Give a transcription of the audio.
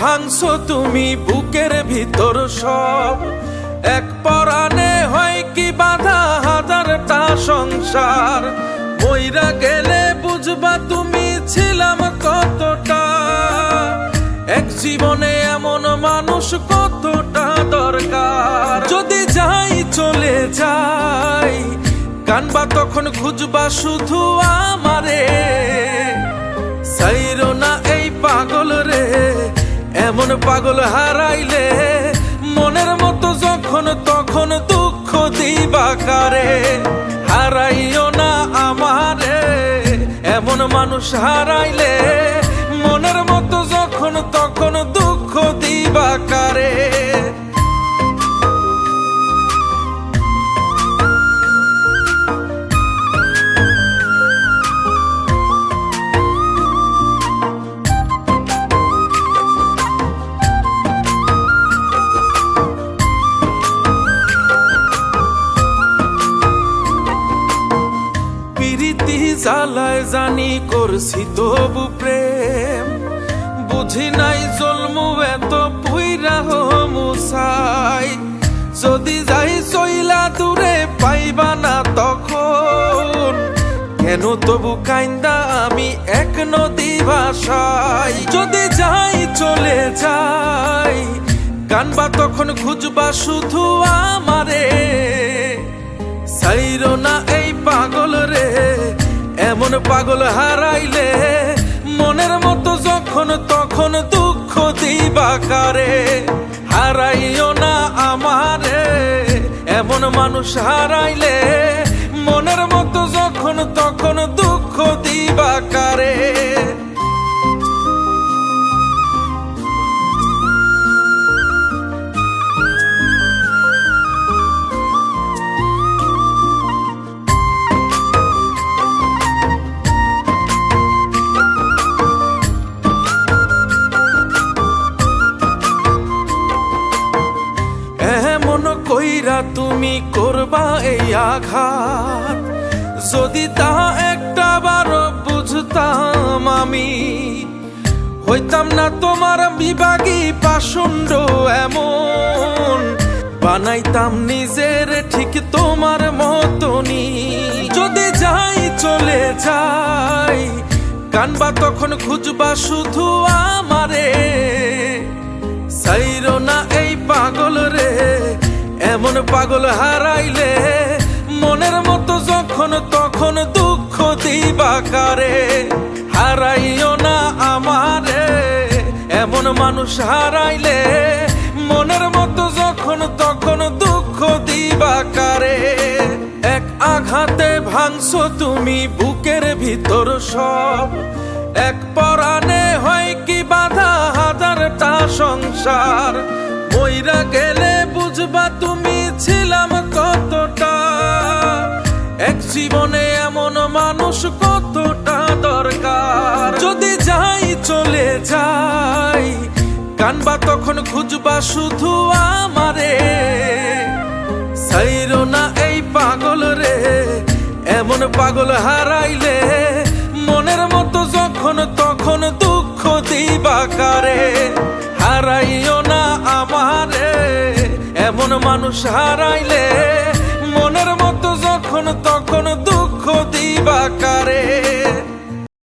ভাঙছো তুমি বুকের ভিতর সব, এক পরাণে হয় কি বাধা হাজারটা সংসার। মইরা গেলে বুঝবা তুমি ছিলাম কতটা, এক জীবনে এমন মানুষ কতটা দরকার। যদি যাই চলে যাই কানবা তখন খুঁজবা শুধু আমারে, সাইরো না এই পাগল রে, এমন পাগল হারাইলে মনের মতো যখন তখন দুঃখ দিবা কারে। হারাইও না আমারে, এমন মানুষ হারাইলে মনের মতো যখন তখন দুঃখ দিবা কারে। জ্বালায় জানি করছি তবু প্রেম, বুঝি নাই জন্মু এত পুইরা মুসাই। যদি যাই চইলা দূরে পাইবা না তখন, কেন তবু কাইন্দা আমি এক নদী ভাষাই। যদি যাই চলে যাই কানবা তখন খুঁজবা শুধু আমারে, সাইরো না এই পাগল রে, এমন পাগল হারাইলে মনের মতো যখন তখন দুঃখ দিবা কারে। হারাইও না আমারে, এমন মানুষ হারাইলে মনের মতো যখন তখন দুঃখ দিবা কারে। কইরা তুমি করবা এই আঘাত, যদি তা একটা বার বুঝতাম আমি, হইতাম না তোমার বিভাগী পাষণ্ড এমন, বানাইতাম নিজের ঠিক তোমার মতনই। যদি যাই চলে যাই কানবা তখন খুঁজবা শুধু আমারে, সাইরো না এই পাগল রে, এমন পাগল হারাইলে মনের মতো যখন তখন দুঃখ দিবা কারে। হারাইও না আমারে, এমন মানুষ হারাইলে মনের মতো যখন তখন দুঃখ দিবা কারে। এক আঘাতে ভাঙছো তুমি বুকের ভিতর সব, এক পরাণে হয় কি বাধা হাজারটা সংসার। মইরা গেলে বুঝবা তুমি ছিলাম কতটা, এক জীবনে এমন মানুষ কতটা দরকার। যদি যাই চলে যাই কানবা তখন খুঁজবা শুধু আমারে, সাইরো না এই পাগল রে, এমন পাগল হারাইলে মনের মতো যখন তখন দুঃখ দিবা কারে। হারাইও না আমারে, এমন মানুষ হারাইলে মনের মতো যখন তখন দুঃখ দিবা কারে।